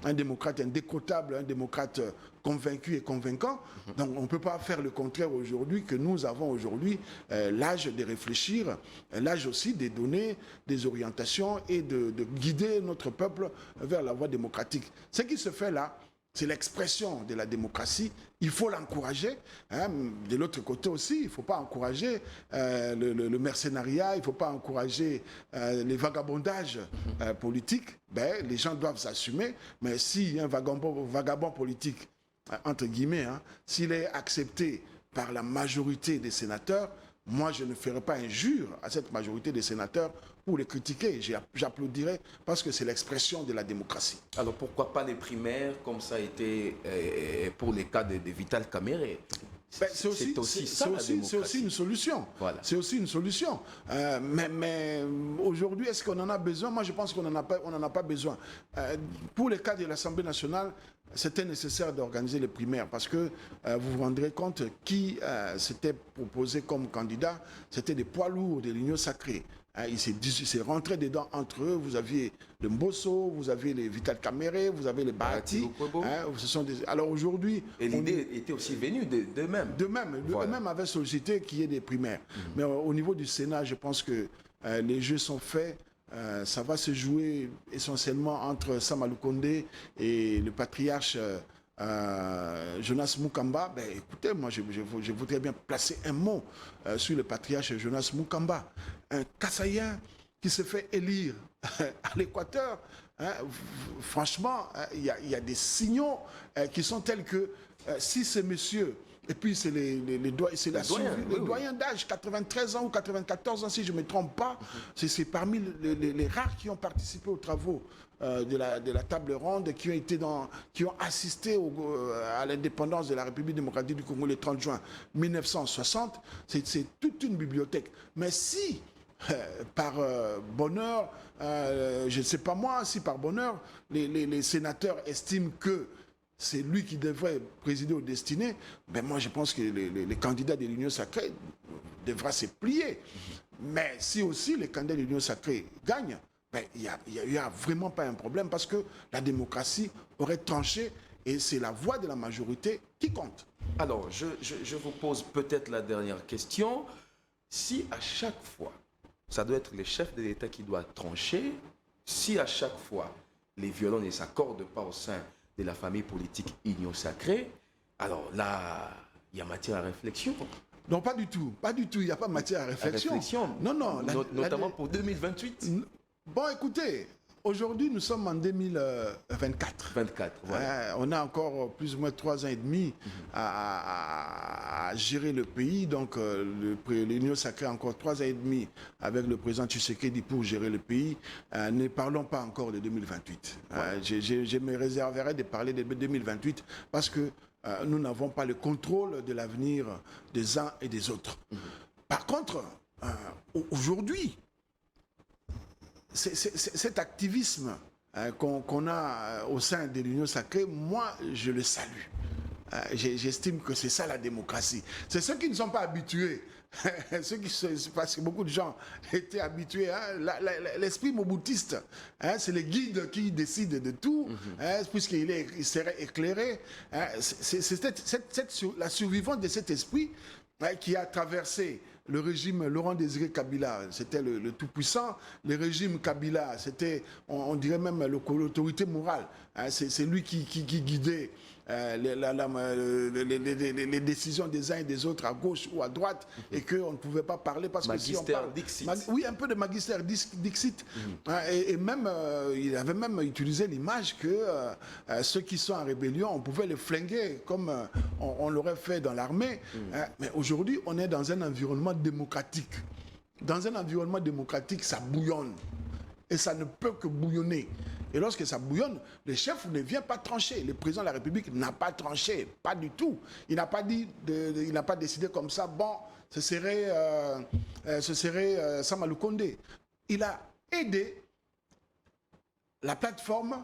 un démocrate indécrottable, un démocrate convaincu et convaincant. Donc on ne peut pas faire le contraire aujourd'hui, que nous avons aujourd'hui l'âge de réfléchir, l'âge aussi de donner des orientations et de guider notre peuple vers la voie démocratique. Ce qui se fait là, c'est l'expression de la démocratie. Il faut l'encourager. De l'autre côté aussi, il ne faut pas encourager le mercenariat, il ne faut pas encourager les vagabondages politiques. Les gens doivent s'assumer. Mais si un vagabond politique, entre guillemets, s'il est accepté par la majorité des sénateurs, moi, je ne ferai pas injure à cette majorité des sénateurs pour les critiquer. J'applaudirai parce que c'est l'expression de la démocratie. Alors, pourquoi pas les primaires, comme ça a été pour les cas de Vital Kamerhe? C'est aussi une solution. Voilà. C'est aussi une solution. Mais aujourd'hui, est-ce qu'on en a besoin? Moi, je pense qu'on n'en a pas besoin. Pour les cas de l'Assemblée nationale, c'était nécessaire d'organiser les primaires parce que vous vous rendrez compte qui s'était proposé comme candidat, c'était des poids lourds de l'Union sacrée. Il s'est rentré dedans entre eux. Vous aviez le Mbosso, vous avez les Vital Kamerhe, vous avez les Bahati. Alors aujourd'hui... Et l'idée était aussi venue d'eux-mêmes. Eux-mêmes avaient sollicité qu'il y ait des primaires. Mais au niveau du Sénat, je pense que les jeux sont faits. Ça va se jouer essentiellement entre Samalou Kondé et le patriarche Jonas Mukamba. Écoutez, moi je voudrais bien placer un mot sur le patriarche Jonas Mukamba, un Kassaïen qui se fait élire à l'Équateur. Franchement, il y a des signaux qui sont tels que si ce monsieur... Et puis, c'est les doyens d'âge, 93 ans ou 94 ans, si je ne me trompe pas. C'est parmi les rares qui ont participé aux travaux de la table ronde qui ont assisté à l'indépendance de la République démocratique du Congo le 30 juin 1960. C'est toute une bibliothèque. Mais si, par bonheur, je ne sais pas moi, si par bonheur, les sénateurs estiment que c'est lui qui devrait présider aux destinées, ben moi je pense que les candidats de l'Union sacrée devraient se plier. Mais si aussi les candidats de l'Union sacrée gagnent, ben, il n'y a vraiment pas un problème parce que la démocratie aurait tranché et c'est la voix de la majorité qui compte. Alors, je vous pose peut-être la dernière question. Si à chaque fois, ça doit être le chef de l'État qui doit trancher, si à chaque fois les violons ne s'accordent pas au sein de la famille politique Union sacrée, alors là, il y a matière à réflexion. Non, pas du tout. Pas du tout. Il n'y a pas matière à réflexion. Non, non. Notamment pour 2028. Bon, écoutez, aujourd'hui, nous sommes en 2024. 24, voilà. On a encore plus ou moins 3 ans et demi à gérer le pays. Donc, l'Union sacrée a encore 3 ans et demi avec le président Tshisekedi pour gérer le pays. Ne parlons pas encore de 2028. Je me réserverai de parler de 2028 parce que nous n'avons pas le contrôle de l'avenir des uns et des autres. Par contre, aujourd'hui, cet activisme qu'on a au sein de l'Union sacrée, moi, je le salue. J'estime que c'est ça la démocratie. C'est ceux qui ne sont pas habitués. Parce que beaucoup de gens étaient habitués. L'esprit moboutiste, c'est le guide qui décide de tout, puisqu'il serait éclairé. C'est la survivance de cet esprit qui a traversé le régime Laurent-Désiré Kabila, c'était le tout-puissant. Le régime Kabila, c'était, on dirait même l'autorité morale. C'est lui qui guidait les décisions des uns et des autres à gauche ou à droite et qu'on ne pouvait pas parler parce que si on parle... Dixit. Oui, un peu de Magister Dixit. Et même, il avait même utilisé l'image que ceux qui sont en rébellion, on pouvait les flinguer comme on l'aurait fait dans l'armée. Mais aujourd'hui, on est dans un environnement démocratique. Dans un environnement démocratique, ça bouillonne. Et ça ne peut que bouillonner. Et lorsque ça bouillonne, le chef ne vient pas trancher. Le président de la République n'a pas tranché, pas du tout. Il n'a pas dit, il n'a pas décidé comme ça. Bon, ce serait Sama Lukonde. Il a aidé la plateforme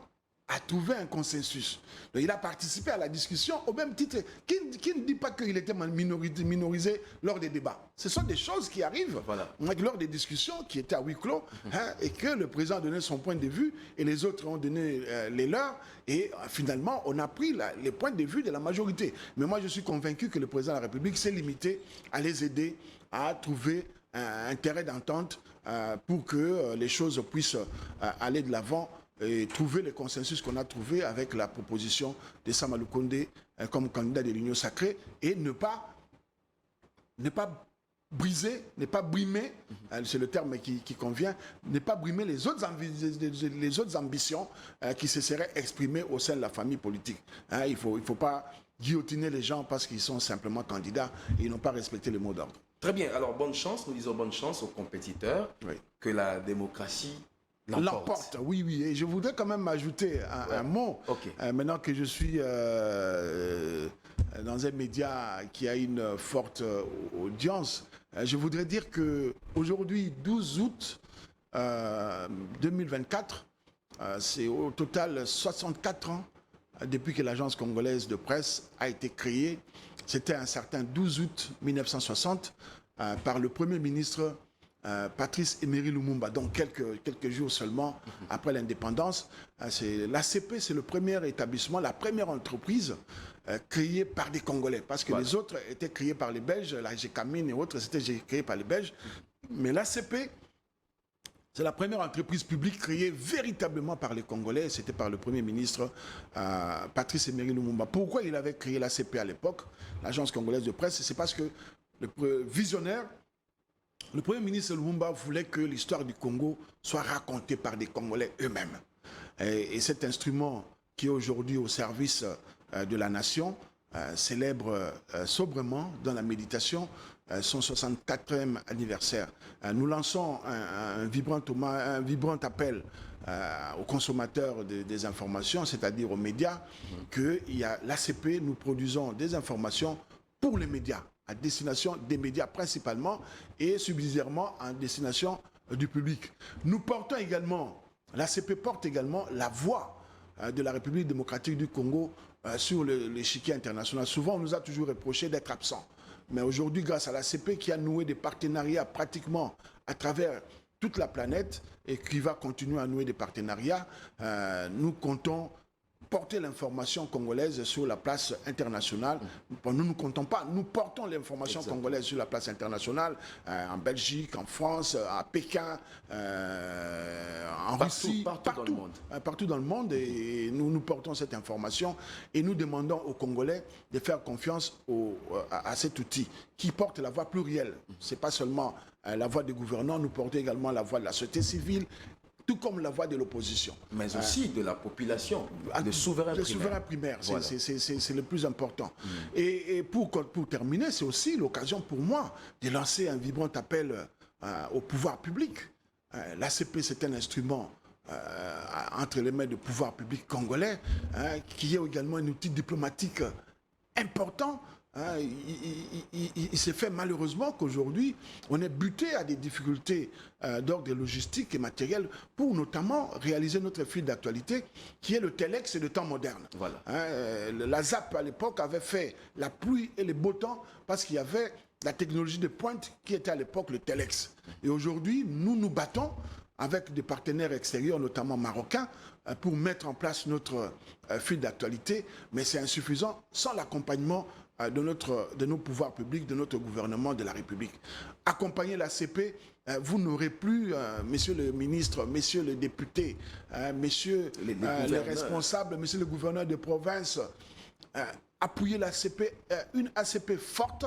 à trouver un consensus. Donc, il a participé à la discussion au même titre. Qui ne dit pas qu'il était minorisé lors des débats? Ce sont des choses qui arrivent lors des discussions qui étaient à huis clos et que le président a donné son point de vue et les autres ont donné les leurs. Et finalement, on a pris les points de vue de la majorité. Mais moi, je suis convaincu que le président de la République s'est limité à les aider à trouver un terrain d'entente pour que les choses puissent aller de l'avant et trouver le consensus qu'on a trouvé avec la proposition de Sama Lukonde comme candidat de l'Union sacrée et ne pas briser, ne pas brimer, c'est le terme qui convient, ne pas brimer les autres ambitions qui se seraient exprimées au sein de la famille politique. Il ne faut pas guillotiner les gens parce qu'ils sont simplement candidats et ils n'ont pas respecté les mots d'ordre. Très bien, alors bonne chance, nous disons bonne chance aux compétiteurs, que la démocratie l'emporte, oui, oui. Et je voudrais quand même ajouter un mot. Maintenant que je suis dans un média qui a une forte audience, je voudrais dire qu'aujourd'hui, 12 août 2024, c'est au total 64 ans depuis que l'agence congolaise de presse a été créée. C'était un certain 12 août 1960 par le Premier ministre Patrice Emery Lumumba, donc quelques jours seulement après l'indépendance. L'ACP, c'est le premier établissement, la première entreprise créée par des Congolais, parce que les autres étaient créés par les Belges, la GECAMINE et autres, c'était créé par les Belges. Mais l'ACP, c'est la première entreprise publique créée véritablement par les Congolais, c'était par le Premier ministre Patrice Emery Lumumba. Pourquoi il avait créé l'ACP à l'époque, l'agence congolaise de presse? C'est parce que le visionnaire, le Premier ministre Lumumba voulait que l'histoire du Congo soit racontée par des Congolais eux-mêmes. Et cet instrument qui est aujourd'hui au service de la nation célèbre sobrement dans la méditation son 64e anniversaire. Nous lançons un vibrant appel aux consommateurs des informations, c'est-à-dire aux médias, que l'ACP, nous produisons des informations pour les médias, à destination des médias principalement et subsidiairement en destination du public. Nous portons également, l'ACP porte également la voix de la République démocratique du Congo sur l'échiquier international. Souvent, on nous a toujours reproché d'être absents. Mais aujourd'hui, grâce à l'ACP qui a noué des partenariats pratiquement à travers toute la planète et qui va continuer à nouer des partenariats, nous comptons porter l'information congolaise sur la place internationale. Nous ne comptons pas, nous portons l'information congolaise sur la place internationale, en Belgique, en France, à Pékin, en Russie, partout dans le monde. Et nous portons cette information et nous demandons aux Congolais de faire confiance à cet outil qui porte la voix plurielle. Ce n'est pas seulement la voix des gouvernants, nous portons également la voix de la société civile, tout comme la voix de l'opposition. Mais aussi de la population, des souverains primaires. Les souverains primaires, voilà. C'est le plus important. Et pour terminer, c'est aussi l'occasion pour moi de lancer un vibrant appel au pouvoir public. L'ACP, c'est un instrument entre les mains du pouvoir public congolais, qui est également un outil diplomatique important. Il s'est fait malheureusement qu'aujourd'hui, on est buté à des difficultés d'ordre logistique et matériel pour notamment réaliser notre fil d'actualité qui est le Telex et le temps moderne. Voilà. La ZAP à l'époque avait fait la pluie et les beaux temps parce qu'il y avait la technologie de pointe qui était à l'époque le Telex. Et aujourd'hui, nous nous battons avec des partenaires extérieurs, notamment marocains, pour mettre en place notre fil d'actualité, mais c'est insuffisant sans l'accompagnement de nos pouvoirs publics, de notre gouvernement, de la République. Accompagner l'ACP, vous n'aurez plus, messieurs les ministres, messieurs les députés, messieurs les responsables, messieurs les gouverneurs de province, appuyer l'ACP, une ACP forte.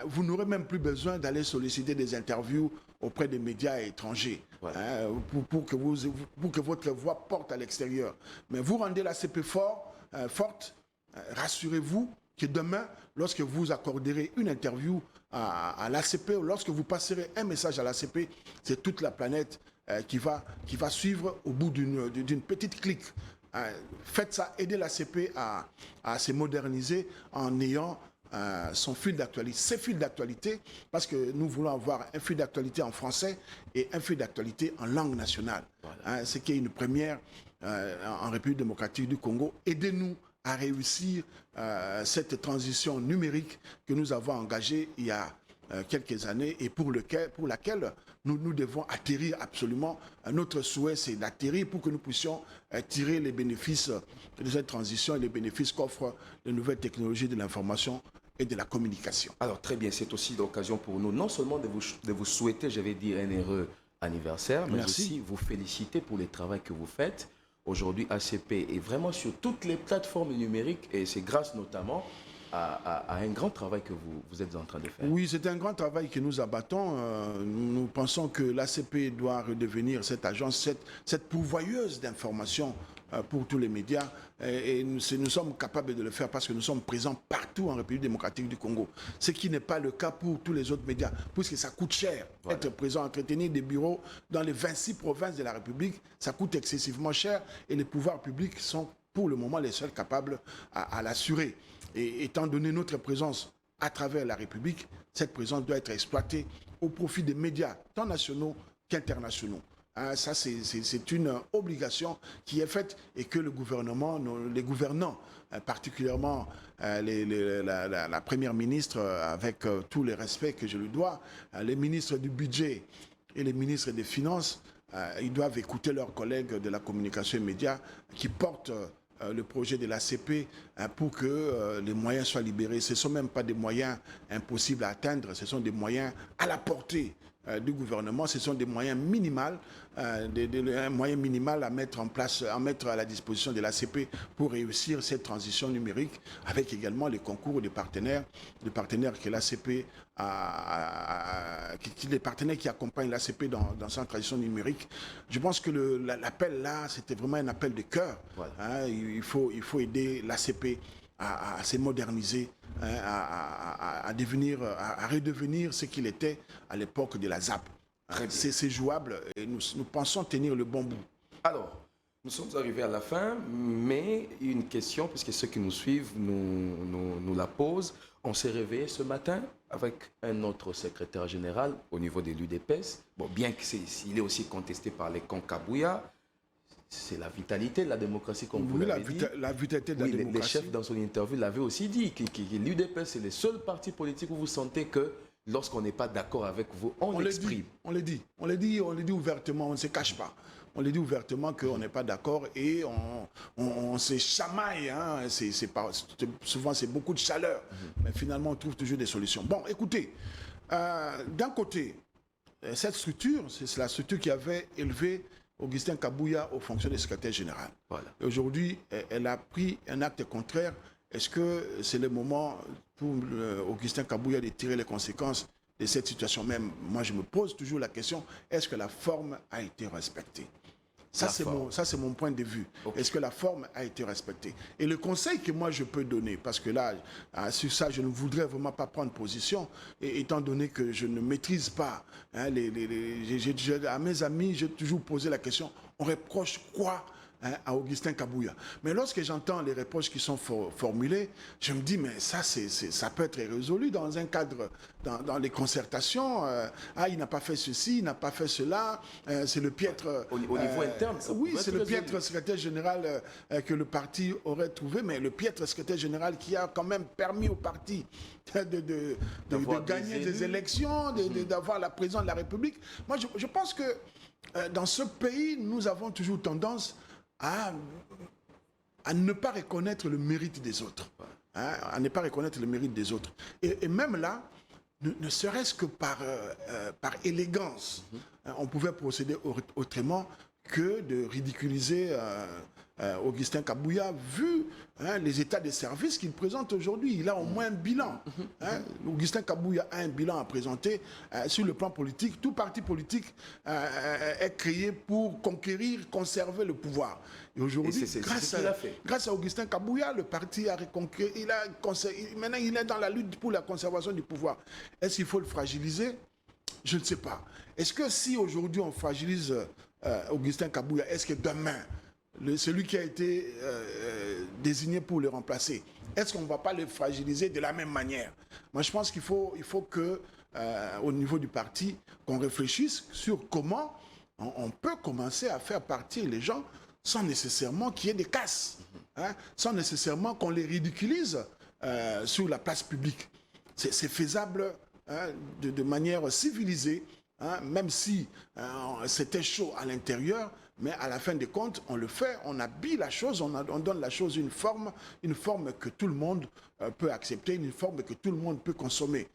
Vous n'aurez même plus besoin d'aller solliciter des interviews auprès des médias étrangers, voilà. Pour que votre voix porte à l'extérieur. Mais vous rendez l'ACP forte, rassurez-vous que demain, lorsque vous accorderez une interview à l'ACP, ou lorsque vous passerez un message à l'ACP, c'est toute la planète qui va suivre au bout d'une petite clique. Faites ça, aidez l'ACP à se moderniser en ayant son fil d'actualité, ses fils d'actualité, parce que nous voulons avoir un fil d'actualité en français et un fil d'actualité en langue nationale. Voilà. Ce qui est une première en République démocratique du Congo. Aidez-nous à réussir cette transition numérique que nous avons engagée il y a quelques années et pour laquelle nous devons atterrir absolument. Notre souhait, c'est d'atterrir pour que nous puissions tirer les bénéfices de cette transition et les bénéfices qu'offrent les nouvelles technologies de l'information et de la communication. Alors très bien, c'est aussi l'occasion pour nous non seulement de vous souhaiter, je vais dire, un heureux anniversaire, mais aussi vous féliciter pour le travail que vous faites. Aujourd'hui, ACP est vraiment sur toutes les plateformes numériques et c'est grâce notamment à un grand travail que vous êtes en train de faire. Oui, c'est un grand travail que nous abattons. Nous pensons que l'ACP doit redevenir cette agence, cette pourvoyeuse d'informations pour tous les médias. Et nous sommes capables de le faire parce que nous sommes présents partout en République démocratique du Congo. Ce qui n'est pas le cas pour tous les autres médias, puisque ça coûte cher. Voilà. Être présent, entretenir des bureaux dans les 26 provinces de la République, ça coûte excessivement cher et les pouvoirs publics sont pour le moment les seuls capables à l'assurer. Et étant donné notre présence à travers la République, cette présence doit être exploitée au profit des médias, tant nationaux qu'internationaux. Ça, c'est une obligation qui est faite et que le gouvernement, les gouvernants, particulièrement la première ministre, avec tous les respects que je lui dois, les ministres du budget et les ministres des Finances, ils doivent écouter leurs collègues de la communication et médias qui portent le projet de l'ACP pour que les moyens soient libérés. Ce ne sont même pas des moyens impossibles à atteindre, ce sont des moyens à la portée du gouvernement, ce sont des moyens minimaux, un moyen minimal à mettre en place, à mettre à la disposition de l'ACP pour réussir cette transition numérique, avec également les concours des partenaires que l'ACP les partenaires qui accompagnent l'ACP dans sa transition numérique. Je pense que l'appel là, c'était vraiment un appel de cœur. Voilà. Il faut aider l'ACP à se moderniser, hein, à redevenir ce qu'il était à l'époque de la ZAP. C'est jouable et nous pensons tenir le bon bout. Alors, nous sommes arrivés à la fin, mais une question, puisque ceux qui nous suivent nous la posent. On s'est réveillé ce matin avec un autre secrétaire général au niveau de l'UDPS. Bon, bien qu'il est aussi contesté par les Kabuya, c'est la vitalité de la démocratie, comme vous l'avez dit. La vitalité de la démocratie. Les chefs, dans son interview, l'avaient aussi dit, que l'UDPS, c'est le seul parti politique où vous sentez que lorsqu'on n'est pas d'accord avec vous, on l'exprime. On le dit ouvertement, on ne se cache pas. On le dit ouvertement qu'on n'est pas d'accord et on se chamaille. Hein. Souvent, c'est beaucoup de chaleur. Mais finalement, on trouve toujours des solutions. Bon, écoutez, d'un côté, cette structure, c'est la structure qui avait élevé Augustin Kabuya aux fonctions de secrétaire général. Voilà. Et aujourd'hui, elle a pris un acte contraire. Est-ce que c'est le moment pour Augustin Kabuya de tirer les conséquences de cette situation? Même moi, je me pose toujours la question, est-ce que la forme a été respectée? Ça, c'est mon point de vue. Okay. Est-ce que la forme a été respectée? Et le conseil que moi, je peux donner, parce que là, sur ça, je ne voudrais vraiment pas prendre position, et étant donné que je ne maîtrise pas, hein, à mes amis, j'ai toujours posé la question, on reproche quoi, hein, à Augustin Kabuya? Mais lorsque j'entends les reproches qui sont formulés, je me dis, mais ça peut être résolu dans un cadre, dans les concertations. Il n'a pas fait ceci, il n'a pas fait cela. C'est le piètre... Au niveau interne, ça oui, c'est le piètre secrétaire général que le parti aurait trouvé, mais le piètre secrétaire général qui a quand même permis au parti de gagner des élections, d'avoir la présidence de la République. Moi, je pense que dans ce pays, nous avons toujours tendance à ne pas reconnaître le mérite des autres. Hein, à ne pas reconnaître le mérite des autres. Et même là, ne serait-ce que par élégance, on pouvait procéder autrement que de ridiculiser Augustin Kabuya, vu les états de service qu'il présente aujourd'hui. Il a au moins un bilan. Augustin Kabuya a un bilan à présenter sur le plan politique. Tout parti politique est créé pour conquérir, conserver le pouvoir. Et aujourd'hui, grâce à Augustin Kabuya, le parti a reconquéri. Maintenant, il est dans la lutte pour la conservation du pouvoir. Est-ce qu'il faut le fragiliser? Je ne sais pas. Est-ce que si aujourd'hui on fragilise Augustin Kabuya, est-ce que demain, celui qui a été désigné pour le remplacer, est-ce qu'on ne va pas le fragiliser de la même manière? Moi, je pense qu'il faut que, au niveau du parti, qu'on réfléchisse sur comment on peut commencer à faire partir les gens sans nécessairement qu'il y ait des casses, hein, sans nécessairement qu'on les ridiculise sur la place publique. C'est faisable, hein, de manière civilisée, hein, même si c'était chaud à l'intérieur, mais à la fin des comptes, on le fait, on habille la chose, on donne la chose une forme que tout le monde peut accepter, une forme que tout le monde peut consommer.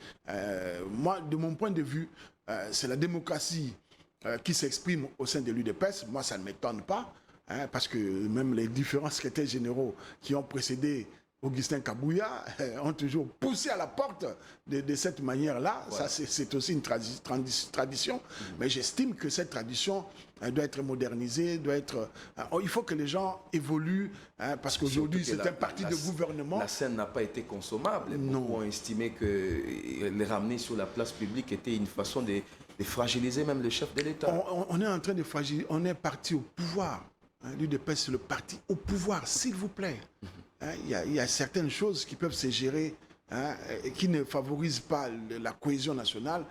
Moi, de mon point de vue, c'est la démocratie qui s'exprime au sein de l'UDPS. Moi, ça ne m'étonne pas, hein, parce que même les différents secrétaires généraux qui ont précédé Augustin Kabuya ont toujours poussé à la porte de cette manière-là. Voilà. Ça, c'est aussi une tradition. Mais j'estime que cette tradition doit être modernisée, il faut que les gens évoluent, hein, parce qu'aujourd'hui, c'est un parti de gouvernement. La scène n'a pas été consommable. Beaucoup ont estimé que les ramener sur la place publique était une façon de fragiliser même le chef de l'État. On est en train de fragiliser, on est parti au pouvoir. Hein, l'UDPS, c'est le parti au pouvoir, s'il vous plaît. Il y a certaines choses qui peuvent se gérer, hein, qui ne favorisent pas la cohésion nationale.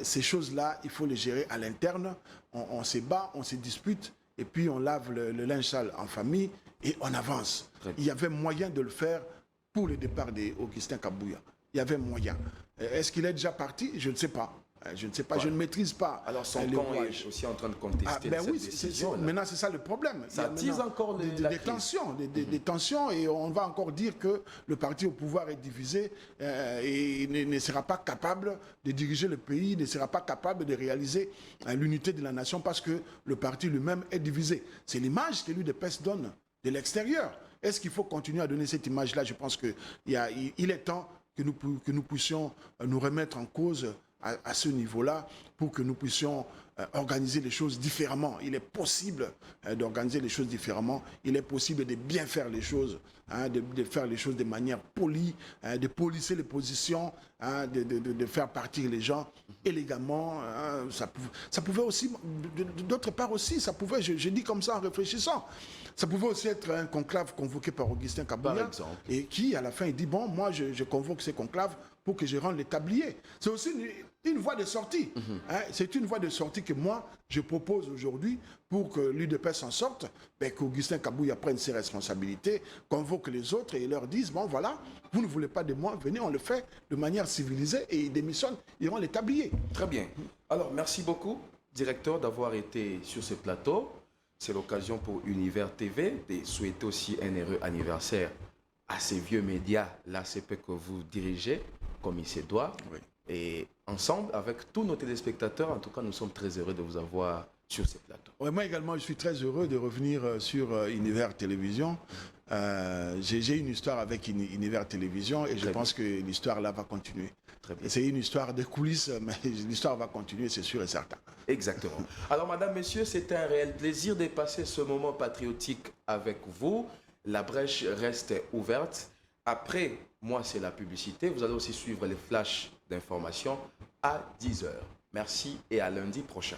Ces choses-là, il faut les gérer à l'interne. On se bat, on se dispute, et puis on lave le linge sale en famille et on avance. Il y avait moyen de le faire pour le départ d'Augustin Kabuya. Il y avait moyen. Est-ce qu'il est déjà parti? Je ne sais pas. Je ne sais pas, je ne maîtrise pas. Alors son camp est aussi en train de contester cette décision. Maintenant, c'est ça le problème. Ça attise encore des tensions, des tensions, et on va encore dire que le parti au pouvoir est divisé et ne sera pas capable de diriger le pays, ne sera pas capable de réaliser l'unité de la nation parce que le parti lui-même est divisé. C'est l'image que l'UDPS donne de l'extérieur. Est-ce qu'il faut continuer à donner cette image-là? Je pense qu'il est temps que nous puissions nous remettre en cause à ce niveau-là pour que nous puissions organiser les choses différemment. Il est possible d'organiser les choses différemment. Il est possible de bien faire les choses, de faire les choses de manière polie, de polisser les positions, de faire partir les gens élégamment. Ça pouvait aussi, d'autre part aussi, ça pouvait, je dis comme ça en réfléchissant, ça pouvait aussi être un conclave convoqué par Augustin Kabouya et qui, à la fin, il dit, bon, moi, je convoque ces conclaves pour que je rende les tabliers. C'est aussi une voie de sortie. C'est une voie de sortie que moi, je propose aujourd'hui pour que l'UDPS en sorte, qu'Augustin Kabouya prenne ses responsabilités, convoque les autres et leur dise, bon voilà, vous ne voulez pas de moi, venez, on le fait de manière civilisée et ils démissionnent, ils iront les tabliers. Très bien. Alors, merci beaucoup, directeur, d'avoir été sur ce plateau. C'est l'occasion pour Univers TV de souhaiter aussi un heureux anniversaire à ces vieux médias, l'ACP que vous dirigez, comme il se doit. Oui. Et ensemble, avec tous nos téléspectateurs, en tout cas, nous sommes très heureux de vous avoir sur ce plateau. Ouais, moi également, je suis très heureux de revenir sur Univers Télévision. J'ai une histoire avec Univers Télévision et je pense que l'histoire là va continuer. C'est une histoire de coulisses, mais l'histoire va continuer, c'est sûr et certain. Exactement. Alors, madame, messieurs, c'est un réel plaisir de passer ce moment patriotique avec vous. La brèche reste ouverte. Après, moi, c'est la publicité. Vous allez aussi suivre les flashs d'informations à 10h. Merci et à lundi prochain.